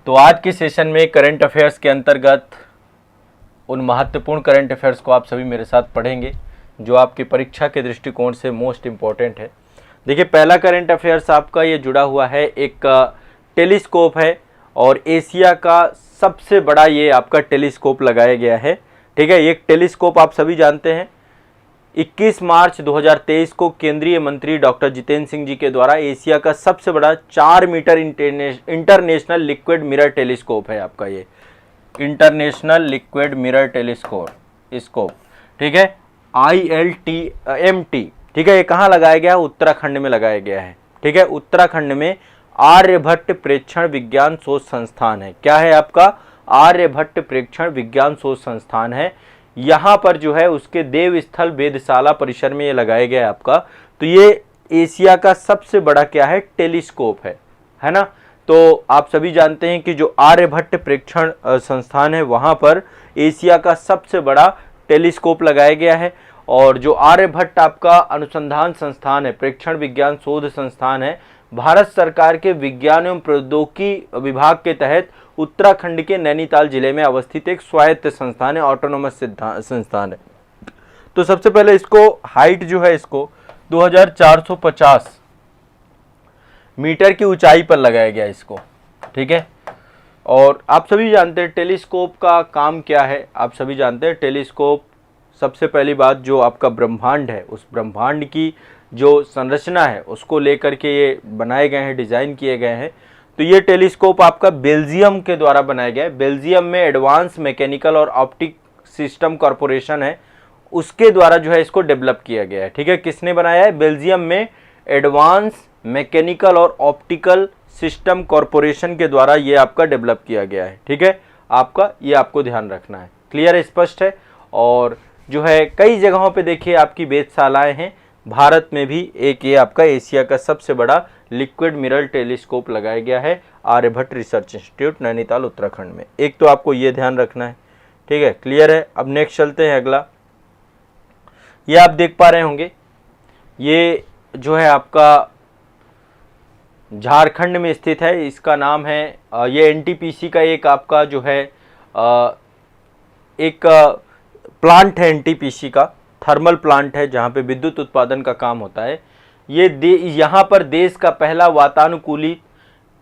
तो आज के सेशन में करंट अफेयर्स के अंतर्गत उन महत्वपूर्ण करंट अफेयर्स को आप सभी मेरे साथ पढ़ेंगे जो आपकी परीक्षा के दृष्टिकोण से मोस्ट इम्पॉर्टेंट है। देखिए, पहला करंट अफेयर्स आपका ये जुड़ा हुआ है, एक टेलीस्कोप है और एशिया का सबसे बड़ा ये आपका टेलीस्कोप लगाया गया है। ठीक है, ये टेलीस्कोप आप सभी जानते हैं 21 मार्च 2023 को केंद्रीय मंत्री डॉक्टर जितेंद्र सिंह जी के द्वारा एशिया का सबसे बड़ा 4 meter international liquid mirror telescope है आपका ये इंटरनेशनल लिक्विड मिरर टेलीस्कोप। ठीक है, ILTMT। ठीक है, ये कहाँ लगाया गया है? उत्तराखंड में लगाया गया है। ठीक है, उत्तराखंड में आर्यभट्ट प्रेक्षण विज्ञान शोध संस्थान है। क्या है आपका? आर्यभट्ट प्रेक्षण विज्ञान शोध संस्थान है। यहाँ पर जो है उसके देवस्थल वेधशाला परिसर में ये लगाया गया है आपका। तो ये एशिया का सबसे बड़ा क्या है? टेलीस्कोप है ना। तो आप सभी जानते हैं कि जो आर्यभट्ट प्रेक्षण संस्थान है वहाँ पर एशिया का सबसे बड़ा टेलीस्कोप लगाया गया है। और जो आर्यभट्ट आपका अनुसंधान संस्थान है, प्रेक्षण विज्ञान शोध संस्थान है, भारत सरकार के विज्ञान एवं प्रौद्योगिकी विभाग के तहत उत्तराखंड के नैनीताल जिले में अवस्थित एक स्वायत्त संस्थान है, ऑटोनोमस संस्थान है। तो सबसे पहले इसको हाइट जो है इसको 2450 मीटर की ऊंचाई पर लगाया गया इसको। ठीक है, और आप सभी जानते हैं टेलीस्कोप का काम क्या है। आप सभी जानते हैं टेलीस्कोप, सबसे पहली बात जो आपका ब्रह्मांड है उस ब्रह्मांड की जो संरचना है उसको लेकर के ये बनाए गए हैं, डिज़ाइन किए गए हैं। तो ये टेलीस्कोप आपका बेल्जियम के द्वारा बनाया गया है। बेल्जियम में एडवांस मैकेनिकल और ऑप्टिक सिस्टम कॉरपोरेशन है, उसके द्वारा जो है इसको डेवलप किया गया है। ठीक है, किसने बनाया है? बेल्जियम में एडवांस मैकेनिकल और ऑप्टिकल सिस्टम कॉरपोरेशन के द्वारा ये आपका डेवलप किया गया है। ठीक है, आपका ये आपको ध्यान रखना है। क्लियर है, स्पष्ट है। और जो है कई जगहों पे देखिए आपकी वेधशालाएं हैं, भारत में भी एक ये आपका एशिया का सबसे बड़ा लिक्विड मिरर टेलीस्कोप लगाया गया है आर्यभट्ट रिसर्च इंस्टीट्यूट नैनीताल उत्तराखंड में। एक तो आपको ये ध्यान रखना है। ठीक है, क्लियर है। अब नेक्स्ट चलते हैं अगला। ये आप देख पा रहे होंगे, ये जो है आपका झारखंड में स्थित है। इसका नाम है ये NTPC का एक आपका जो है एक प्लांट है, NTPC का थर्मल प्लांट है जहाँ पे विद्युत उत्पादन का काम होता है। ये यहाँ पर देश का पहला वातानुकूलित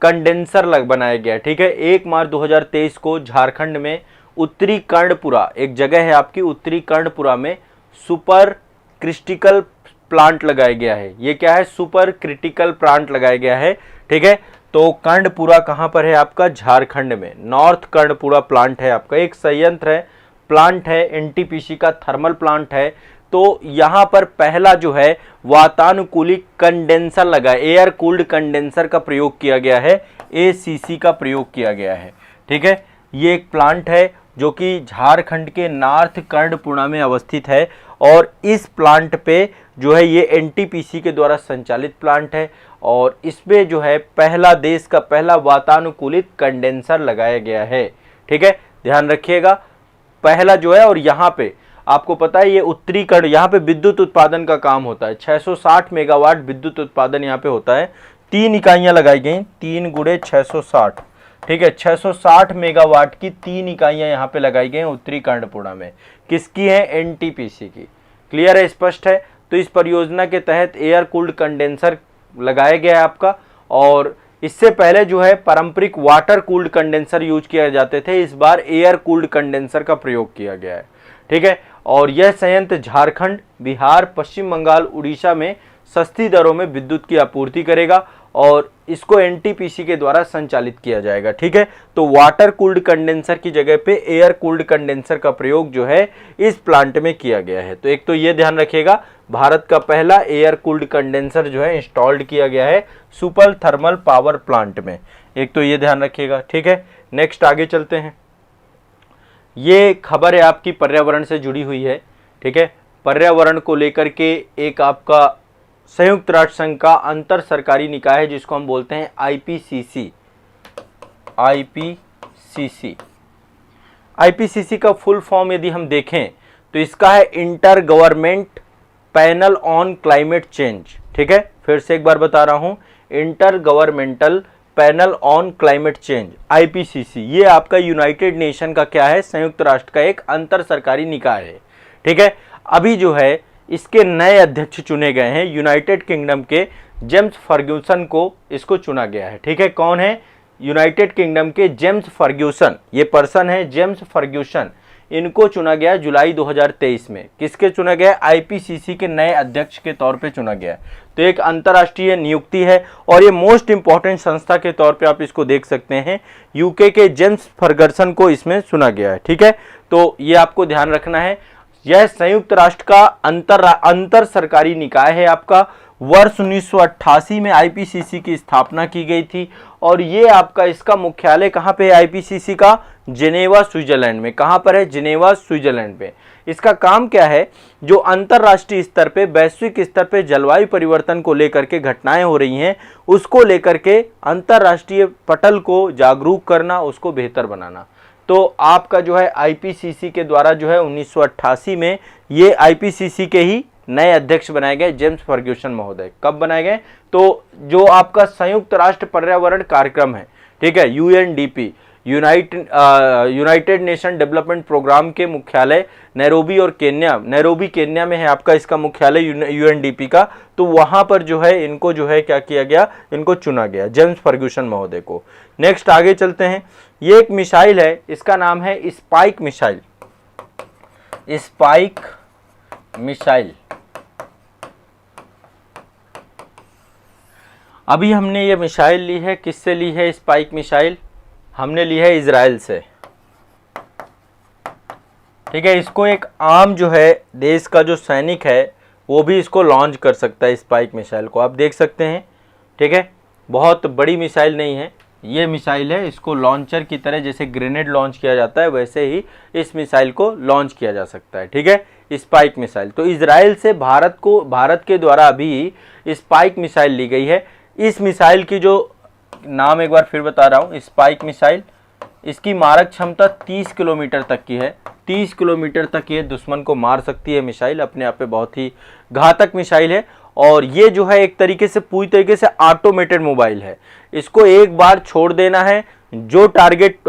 कंडेंसर बनाया गया है। ठीक है, 1 मार्च 2023 को झारखंड में उत्तरी कर्णपुरा, एक जगह है आपकी उत्तरी कर्णपुरा में सुपर क्रिटिकल प्लांट लगाया गया है। ये क्या है? सुपर क्रिटिकल प्लांट लगाया गया है। ठीक है, तो कर्णपुरा कहाँ पर है आपका? झारखंड में नॉर्थ कर्णपुरा प्लांट है आपका, एक संयंत्र है, प्लांट है, NTPC का थर्मल प्लांट है। तो यहाँ पर पहला जो है वातानुकूलित कंडेंसर लगा, एयर कूल्ड कंडेंसर का प्रयोग किया गया है, ACC का प्रयोग किया गया है। ठीक है, ये एक प्लांट है जो कि झारखंड के नॉर्थ कर्णपुरा में अवस्थित है और इस प्लांट पे जो है ये NTPC के द्वारा संचालित प्लांट है और इसमें जो है पहला, देश का पहला वातानुकूलित कंडेंसर लगाया गया है। ठीक है, ध्यान रखिएगा, पहला जो है। और यहाँ पे आपको पता है ये उत्तरी कर्ण, यहाँ पे विद्युत उत्पादन का काम होता है। 660 मेगावाट विद्युत उत्पादन यहाँ पे होता है। 3 इकाइयाँ लगाई गई, 3 गुणे 660। ठीक है, 660 मेगावाट की 3 इकाइयाँ यहाँ पे लगाई गई उत्तरी कर्णपुरा में। किसकी है? NTPC की। क्लियर है, स्पष्ट है। तो इस परियोजना के तहत एयर कूल्ड कंडेंसर लगाया गया है आपका। और इससे पहले जो है पारंपरिक वाटर कूल्ड कंडेंसर यूज किए जाते थे, इस बार एयर कूल्ड कंडेंसर का प्रयोग किया गया है। ठीक है, और यह संयंत्र झारखंड, बिहार, पश्चिम बंगाल, उड़ीसा में सस्ती दरों में विद्युत की आपूर्ति करेगा और इसको NTPC के द्वारा संचालित किया जाएगा। ठीक है, तो वाटर कूल्ड कंडेंसर की जगह पे एयर कूल्ड कंडेंसर का प्रयोग जो है इस प्लांट में किया गया है। तो एक तो ये ध्यान रखिएगा, भारत का पहला एयर कूल्ड कंडेंसर जो है इंस्टॉल्ड किया गया है सुपर थर्मल पावर प्लांट में। एक तो ये ध्यान रखिएगा। ठीक है, नेक्स्ट आगे चलते हैं। ये खबर है आपकी पर्यावरण से जुड़ी हुई है। ठीक है, पर्यावरण को लेकर के एक आपका संयुक्त राष्ट्र संघ का अंतर सरकारी निकाय है जिसको हम बोलते हैं IPCC। IPCC का फुल फॉर्म यदि हम देखें तो इसका है inter government panel on climate change. ठीक है, फिर से एक बार बता रहा हूं, inter governmental panel on climate change, IPCC, ये आपका यूनाइटेड नेशन का क्या है, संयुक्त राष्ट्र का एक अंतर सरकारी निकाय है। ठीक है, अभी जो है इसके नए अध्यक्ष चुने गए हैं, यूनाइटेड किंगडम के जेम्स फर्ग्यूसन को इसको चुना गया है। ठीक है, कौन है, यूनाइटेड किंगडम के जेम्स फर्ग्यूसन, ये पर्सन है जेम्स फर्ग्यूसन, इनको चुना गया जुलाई 2023 में। किसके चुना गया, आईपीसीसी के नए अध्यक्ष के तौर पे चुना गया। तो एक अंतर्राष्ट्रीय नियुक्ति है और ये मोस्ट इंपॉर्टेंट संस्था के तौर पे आप इसको देख सकते हैं। यूके के जेम्स फर्गसन को इसमें चुना गया है। ठीक है, तो ये आपको ध्यान रखना है। यह संयुक्त राष्ट्र का अंतर सरकारी निकाय है आपका। वर्ष 1988 में आईपीसीसी की स्थापना की गई थी और ये आपका इसका मुख्यालय कहाँ पे है, आईपीसीसी का जिनेवा स्विट्जरलैंड में। कहाँ पर है, जिनेवा स्विट्जरलैंड पे। इसका काम क्या है, जो अंतर्राष्ट्रीय स्तर पे, वैश्विक स्तर पे जलवायु परिवर्तन को लेकर के घटनाएं हो रही हैं, उसको लेकर के अंतर्राष्ट्रीय पटल को जागरूक करना, उसको बेहतर बनाना। तो आपका जो है आईपीसीसी के द्वारा जो है 1988 में ये आईपीसीसी के ही नए अध्यक्ष बनाए गए जेम्स फर्ग्यूसन महोदय। कब बनाए गए, तो जो आपका संयुक्त राष्ट्र पर्यावरण कार्यक्रम है, ठीक है, UNDP, United Nation Development Programme के मुख्यालय नैरोबी और केन्या, नैरोबी केन्या में है आपका इसका मुख्यालय यूएनडीपी का। तो वहां पर जो है इनको जो है क्या किया गया, इनको चुना गया, जेम्स फर्ग्यूसन महोदय को। नेक्स्ट आगे चलते हैं। ये एक मिसाइल है, इसका नाम है स्पाइक मिसाइल। स्पाइक मिसाइल, अभी हमने ये मिसाइल ली है, किससे ली है स्पाइक मिसाइल, हमने ली है इजराइल से। ठीक है, इसको एक आम जो है देश का जो सैनिक है वो भी इसको लॉन्च कर सकता है, स्पाइक मिसाइल को आप देख सकते हैं। ठीक है, बहुत बड़ी मिसाइल नहीं है, ये मिसाइल है, इसको लॉन्चर की तरह जैसे ग्रेनेड लॉन्च किया जाता है वैसे ही इस मिसाइल को लॉन्च किया जा सकता है। ठीक है, स्पाइक मिसाइल। तो इजराइल से भारत के द्वारा अभी स्पाइक मिसाइल ली गई है। इस मिसाइल की जो नाम एक बार फिर बता रहा हूँ, स्पाइक मिसाइल, इसकी मारक क्षमता 30 किलोमीटर तक की है। 30 किलोमीटर तक ये दुश्मन को मार सकती है मिसाइल, अपने आप पे बहुत ही घातक मिसाइल है। और ये जो है एक तरीके से पूरी तरीके से ऑटोमेटेड मोबाइल है। इसको एक बार छोड़ देना है, जो टारगेट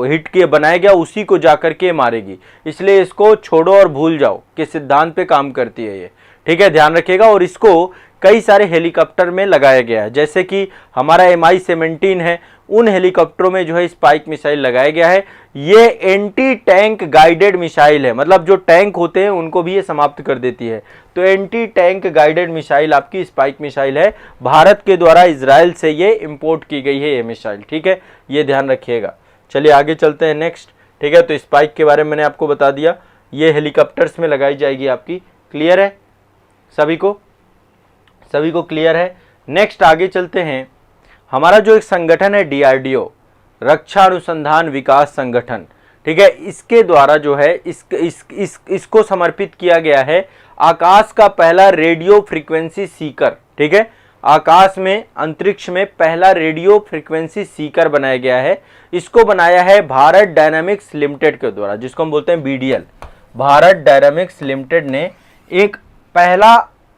हिट किए बनाया गया उसी को जाकर के मारेगी, इसलिए इसको छोड़ो और भूल जाओ के सिद्धांत पे काम करती है ये। ठीक है, ध्यान रखिएगा। और इसको कई सारे हेलीकॉप्टर में लगाया गया है, जैसे कि हमारा MI-17 है, उन हेलीकॉप्टरों में जो है स्पाइक मिसाइल लगाया गया है। ये एंटी टैंक गाइडेड मिसाइल है, मतलब जो टैंक होते हैं उनको भी ये समाप्त कर देती है। तो एंटी टैंक गाइडेड मिसाइल आपकी स्पाइक मिसाइल है, भारत के द्वारा इजराइल से ये इंपोर्ट की गई है ये मिसाइल। ठीक है, ये ध्यान रखिएगा। चलिए आगे चलते हैं नेक्स्ट। ठीक है, तो स्पाइक के बारे में मैंने आपको बता दिया, ये हेलीकॉप्टर्स में लगाई जाएगी आपकी। क्लियर है सभी को, सभी को क्लियर है। नेक्स्ट आगे चलते हैं। हमारा जो एक संगठन है DRDO, रक्षा अनुसंधान विकास संगठन, ठीक है, इसके द्वारा जो है इसको समर्पित किया गया है आकाश का पहला रेडियो फ्रीक्वेंसी सीकर। ठीक है, आकाश में, अंतरिक्ष में पहला रेडियो फ्रीक्वेंसी सीकर बनाया गया है। इसको बनाया है भारत डायनामिक्स लिमिटेड के द्वारा, जिसको हम बोलते हैं BDL। भारत डायनामिक्स लिमिटेड ने एक पहला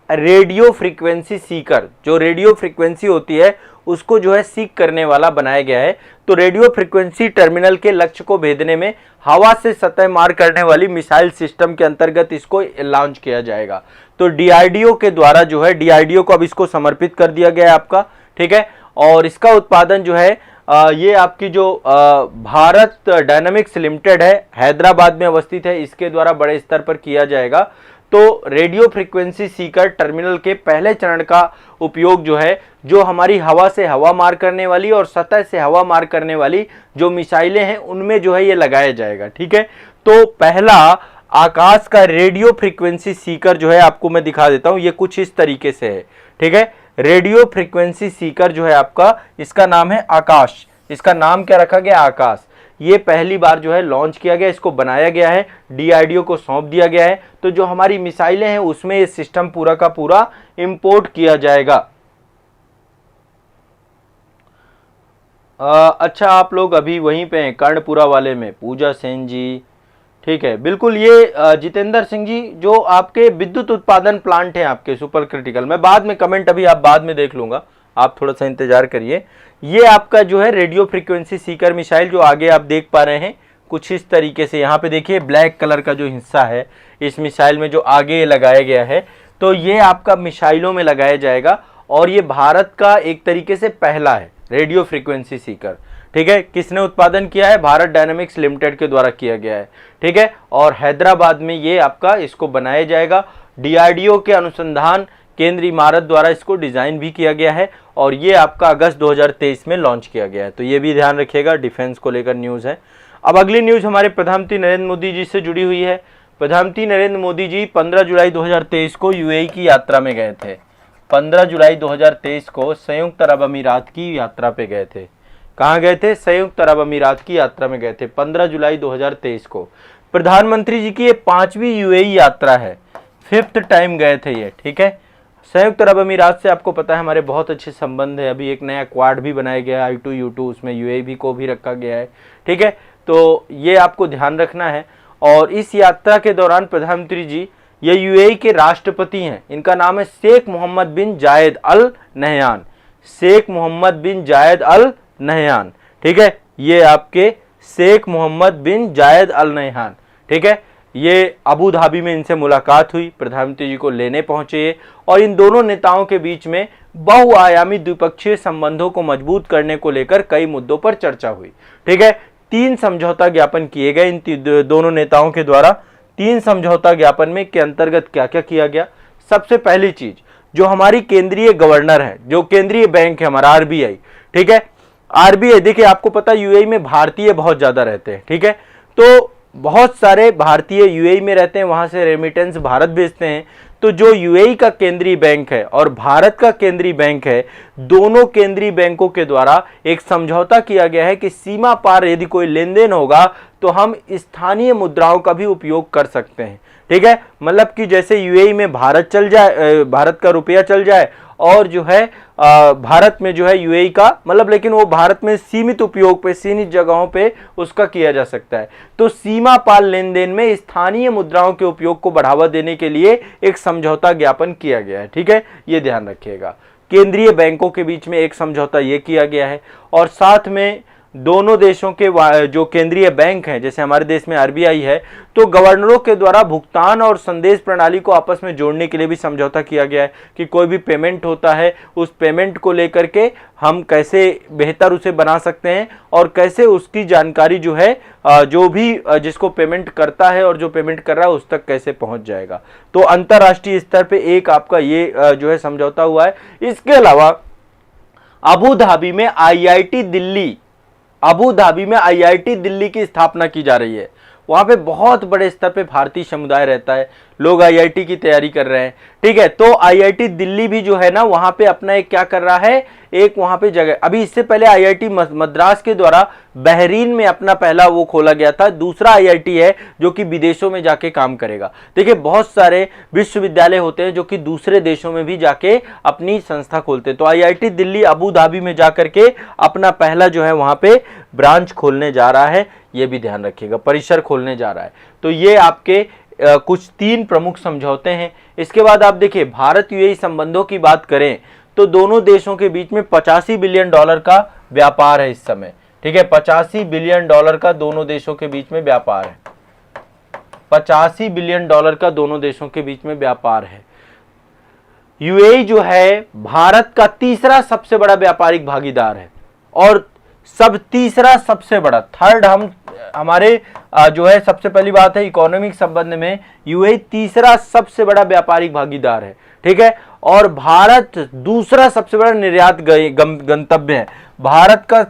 रेडियो फ्रीक्वेंसी सीकर, जो रेडियो फ्रीक्वेंसी होती है उसको जो है सीक करने वाला बनाया गया है। तो रेडियो फ्रीक्वेंसी टर्मिनल के लक्ष्य को भेदने में हवा से सतह मार करने वाली मिसाइल सिस्टम के अंतर्गत इसको लॉन्च किया जाएगा। तो DRDO के द्वारा जो है, DRDO को अब इसको समर्पित कर दिया गया है आपका। ठीक है, और इसका उत्पादन जो है ये आपकी जो भारत डायनामिक्स लिमिटेड है, हैदराबाद में अवस्थित है, इसके द्वारा बड़े स्तर पर किया जाएगा। तो रेडियो फ्रीक्वेंसी सीकर टर्मिनल के पहले चरण का उपयोग जो है, जो हमारी हवा से हवा मार करने वाली और सतह से हवा मार करने वाली जो मिसाइलें हैं उनमें जो है ये लगाया जाएगा। ठीक है, तो पहला आकाश का रेडियो फ्रीक्वेंसी सीकर जो है आपको मैं दिखा देता हूं, ये कुछ इस तरीके से है। ठीक है, रेडियो फ्रीक्वेंसी सीकर जो है आपका, इसका नाम है आकाश, इसका नाम क्या रखा गया, आकाश। ये पहली बार जो है लॉन्च किया गया, इसको बनाया गया है, DRDO को सौंप दिया गया है। तो जो हमारी मिसाइलें हैं उसमें ये सिस्टम पूरा का पूरा इंपोर्ट किया जाएगा। अच्छा, आप लोग अभी वहीं पे हैं कर्णपुरा वाले में, पूजा सेन जी। ठीक है, बिल्कुल। ये जितेंद्र सिंह जी, जो आपके विद्युत उत्पादन प्लांट हैं आपके सुपर क्रिटिकल, मैं बाद में कमेंट, अभी आप बाद में देख लूंगा, आप थोड़ा सा इंतजार करिए। ये आपका जो है रेडियो फ्रीक्वेंसी सीकर मिसाइल जो आगे आप देख पा रहे हैं कुछ इस तरीके से, यहाँ पे देखिए ब्लैक कलर का जो हिस्सा है इस मिसाइल में जो आगे लगाया गया है, तो ये आपका मिसाइलों में लगाया जाएगा और ये भारत का एक तरीके से पहला है रेडियो फ्रीक्वेंसी सीकर। ठीक है, किसने उत्पादन किया है? भारत डायनामिक्स लिमिटेड के द्वारा किया गया है। ठीक है, और हैदराबाद में ये आपका इसको बनाया जाएगा। डीआरडीओ के अनुसंधान केंद्र इमारत द्वारा इसको डिजाइन भी किया गया है और ये आपका अगस्त 2023 में लॉन्च किया गया है। तो ये भी ध्यान रखिएगा, डिफेंस को लेकर न्यूज़ है। अब अगली न्यूज़ हमारे प्रधानमंत्री नरेंद्र मोदी जी से जुड़ी हुई है। प्रधानमंत्री नरेंद्र मोदी जी 15 जुलाई 2023 को यूएई की यात्रा में गए थे। 15 जुलाई 2023 को संयुक्त अरब अमीरात की यात्रा पे गए थे। कहाँ गए थे? संयुक्त अरब अमीरात की यात्रा में गए थे 15 जुलाई 2023 को। प्रधानमंत्री जी की ये 5वीं यूएई यात्रा है, 5th टाइम गए थे ये। ठीक है, संयुक्त अरब अमीरात से आपको पता है हमारे बहुत अच्छे संबंध है। अभी एक नया क्वाड भी बनाया गया है I2U2, उसमें यूएई को भी रखा गया है। ठीक है, तो ये आपको ध्यान रखना है। और इस यात्रा के दौरान प्रधानमंत्री जी ये यूएई के राष्ट्रपति हैं, इनका नाम है शेख मोहम्मद बिन जायद अल नहयान। शेख मोहम्मद बिन जायद अल नहयान। ठीक है, ये आपके शेख मोहम्मद बिन जायद अल नहयान। ठीक है, ये अबू धाबी में इनसे मुलाकात हुई, प्रधानमंत्री जी को लेने पहुंचे और इन दोनों नेताओं के बीच में बहुआयामी द्विपक्षीय संबंधों को मजबूत करने को लेकर कई मुद्दों पर चर्चा हुई। ठीक है, 3 समझौता ज्ञापन किए गए इन दोनों नेताओं के द्वारा। 3 समझौता ज्ञापन में के अंतर्गत क्या क्या किया गया? सबसे पहली चीज, जो हमारी केंद्रीय गवर्नर है, जो केंद्रीय बैंक है हमारा आरबीआई। ठीक है, आरबीआई देखिए आपको पता यूएई में भारतीय बहुत ज्यादा रहते हैं। ठीक है, तो बहुत सारे भारतीय यूएई में रहते हैं, वहां से रेमिटेंस भारत भेजते हैं। तो जो यूएई का केंद्रीय बैंक है और भारत का केंद्रीय बैंक है, दोनों केंद्रीय बैंकों के द्वारा एक समझौता किया गया है कि सीमा पार यदि कोई लेन देन होगा तो हम स्थानीय मुद्राओं का भी उपयोग कर सकते हैं। ठीक है, मतलब कि जैसे यूएई में भारत चल जाए, भारत का रुपया चल जाए और जो है भारत में जो है यूएई का, मतलब लेकिन वो भारत में सीमित उपयोग पे, सीमित जगहों पे उसका किया जा सकता है। तो सीमा पार लेन देन में स्थानीय मुद्राओं के उपयोग को बढ़ावा देने के लिए एक समझौता ज्ञापन किया गया है। ठीक है, ये ध्यान रखिएगा। केंद्रीय बैंकों के बीच में एक समझौता ये किया गया है और साथ में दोनों देशों के जो केंद्रीय बैंक हैं, जैसे हमारे देश में आरबीआई है, तो गवर्नरों के द्वारा भुगतान और संदेश प्रणाली को आपस में जोड़ने के लिए भी समझौता किया गया है कि कोई भी पेमेंट होता है उस पेमेंट को लेकर के हम कैसे बेहतर उसे बना सकते हैं और कैसे उसकी जानकारी जो है जो भी जिसको पेमेंट करता है और जो पेमेंट कर रहा है उस तक कैसे पहुंच जाएगा। तो अंतर्राष्ट्रीय स्तर पे एक आपका ये जो है समझौता हुआ है। इसके अलावा अबू धाबी में आईआईटी दिल्ली की स्थापना की जा रही है। वहां पे बहुत बड़े स्तर पे भारतीय समुदाय रहता है, लोग आईआईटी की तैयारी कर रहे हैं। ठीक है, तो आईआईटी दिल्ली भी जो है ना वहां पे अपना एक क्या कर रहा है, एक वहां पे जगह, अभी इससे पहले आईआईटी मद्रास के द्वारा बहरीन में अपना पहला वो खोला गया था। दूसरा आईआईटी है जो कि विदेशों में जाके काम करेगा। देखिए बहुत सारे विश्वविद्यालय होते हैं जो कि दूसरे देशों में भी जाके अपनी संस्था खोलते हैं। तो आईआईटी दिल्ली अबू धाबी में जाकर के अपना पहला जो है वहां पे ब्रांच खोलने जा रहा है, ये भी ध्यान रखिएगा, परिसर खोलने जा रहा है। तो ये आपके कुछ 3 प्रमुख समझौते हैं। इसके बाद आप देखिए भारत यूएई संबंधों की बात करें तो दोनों देशों के बीच में $85 बिलियन का व्यापार है इस समय। ठीक है, $85 बिलियन का दोनों देशों के बीच में व्यापार है। $85 बिलियन का दोनों देशों के बीच में व्यापार है। यूएई जो है भारत का तीसरा सबसे बड़ा व्यापारिक भागीदार है और तीसरा सबसे बड़ा, थर्ड हमारे जो है सबसे पहली बात है इकोनॉमिक संबंध में यूएई तीसरा सबसे बड़ा व्यापारिक भागीदार है। ठीक है, और भारत दूसरा सबसे बड़ा निर्यात गंतव्य है। भारत का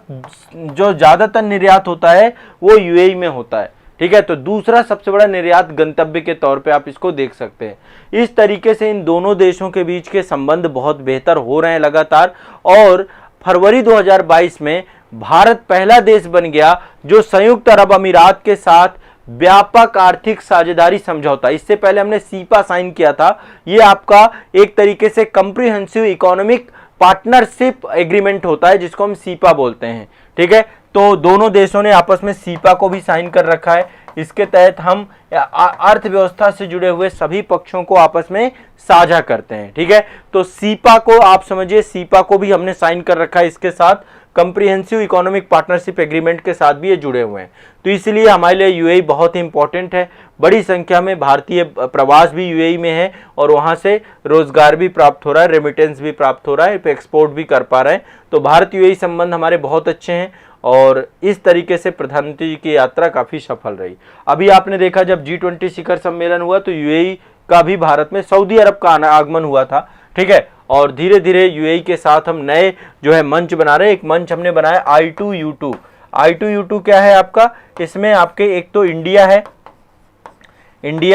जो ज्यादातर निर्यात होता है वो यूएई में होता है। ठीक है, तो दूसरा सबसे बड़ा निर्यात गंतव्य के तौर पे आप इसको देख सकते हैं। इस तरीके से इन दोनों देशों के बीच के संबंध बहुत बेहतर हो रहे हैं लगातार। और फरवरी 2022 में भारत पहला देश बन गया जो संयुक्त अरब अमीरात के साथ व्यापक आर्थिक साझेदारी समझौता, इससे पहले हमने सीपा साइन किया था, ये आपका एक तरीके से कॉम्प्रिहेंसिव इकोनॉमिक पार्टनरशिप एग्रीमेंट होता है जिसको हम सीपा बोलते हैं। ठीक है, तो दोनों देशों ने आपस में सीपा को भी साइन कर रखा है। इसके तहत हम अर्थव्यवस्था से जुड़े हुए सभी पक्षों को आपस में साझा करते हैं, ठीक है। तो सीपा को आप समझिए, सीपा को भी हमने साइन कर रखा है, इसके साथ कंप्रिहेंसिव इकोनॉमिक पार्टनरशिप एग्रीमेंट के साथ भी ये जुड़े हुए हैं। तो इसलिए हमारे लिए यूएई बहुत ही इंपॉर्टेंट है। बड़ी संख्या में भारतीय प्रवास भी यूएई में है और वहां से रोजगार भी प्राप्त हो रहा है, रेमिटेंस भी प्राप्त हो रहा है, एक्सपोर्ट भी कर पा रहे हैं। तो भारत यूएई संबंध हमारे बहुत अच्छे हैं और इस तरीके से प्रधानमंत्री जी की यात्रा काफी सफल रही। अभी आपने देखा जब G20 शिखर सम्मेलन हुआ तो यूएई का भी भारत में सऊदी अरब का आगमन हुआ था, ठीक है। और धीरे धीरे यूएई के साथ हम नए जो है मंच बना रहे हैं। एक मंच हमने बनाया I2U2। I2U2 क्या है आपका, इसमें आपके एक तो इंडिया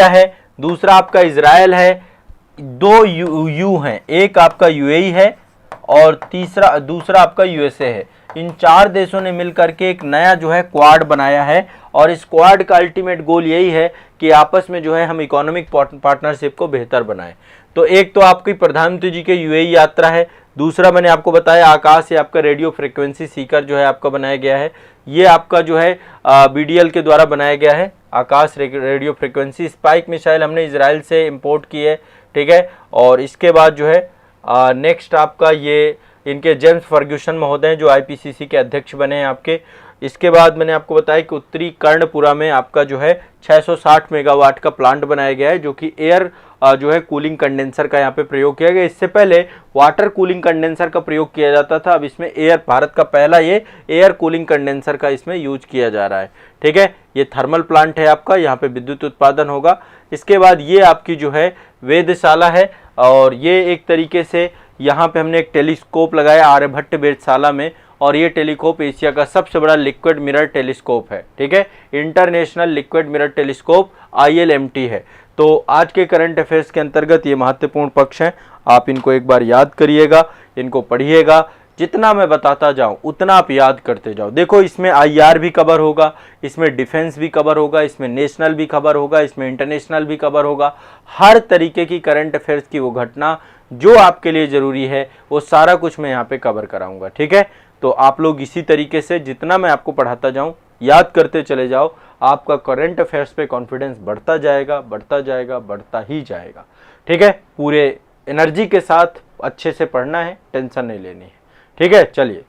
है, दूसरा आपका इजराइल है, दो यू हैं, एक आपका यूएई है और दूसरा आपका यूएसए है। इन 4 देशों ने मिलकर के एक नया जो है क्वाड बनाया है और इस क्वाड का अल्टीमेट गोल यही है कि आपस में जो है हम इकोनॉमिक पार्टनरशिप को बेहतर बनाएं। तो एक तो आपकी प्रधानमंत्री जी के यूएई यात्रा है, दूसरा मैंने आपको बताया आकाश या आपका रेडियो फ्रीक्वेंसी सीकर जो है आपका बनाया गया है। ये आपका जो है बीडीएल के द्वारा बनाया गया है, आकाश रेडियो फ्रीक्वेंसी स्पाइक मिसाइल हमने इजराइल से इंपोर्ट की है, ठीक है। और इसके बाद जो है नेक्स्ट आपका ये इनके जेम्स फर्ग्यूसन महोदय जो आईपीसीसी के अध्यक्ष बने हैं आपके। इसके बाद मैंने आपको बताया कि उत्तरी कर्णपुरा में आपका जो है 660 मेगावाट का प्लांट बनाया गया है, जो कि एयर जो है कूलिंग कंडेंसर का यहाँ पे प्रयोग किया गया। इससे पहले वाटर कूलिंग कंडेंसर का प्रयोग किया जाता था, अब इसमें भारत का पहला ये एयर कूलिंग कंडेंसर का इसमें यूज किया जा रहा है, ठीक है। ये थर्मल प्लांट है आपका, यहाँ पे विद्युत उत्पादन होगा। इसके बाद ये आपकी जो है वेधशाला है और ये एक तरीके से यहाँ पे हमने एक टेलीस्कोप लगाया आर्यभट्ट वेधशाला में और ये टेलीस्कोप एशिया का सबसे बड़ा लिक्विड मिरर टेलीस्कोप है, ठीक है। International liquid mirror telescope ILMT है। तो आज के करंट अफेयर्स के अंतर्गत ये महत्वपूर्ण पक्ष हैं, आप इनको एक बार याद करिएगा, इनको पढ़िएगा। जितना मैं बताता जाऊं उतना आप याद करते जाओ। देखो इसमें IR भी कवर होगा, इसमें डिफेंस भी कवर होगा, इसमें नेशनल भी कवर होगा, इसमें इंटरनेशनल भी कवर होगा। हर तरीके की करंट अफेयर्स की वो घटना जो आपके लिए ज़रूरी है वो सारा कुछ मैं यहाँ पे कवर कराऊंगा, ठीक है। तो आप लोग इसी तरीके से जितना मैं आपको पढ़ाता जाऊँ याद करते चले जाओ, आपका करंट अफेयर्स पे कॉन्फिडेंस बढ़ता जाएगा, बढ़ता जाएगा, बढ़ता ही जाएगा, ठीक है। पूरे एनर्जी के साथ अच्छे से पढ़ना है, टेंशन नहीं लेनी है, ठीक है। चलिए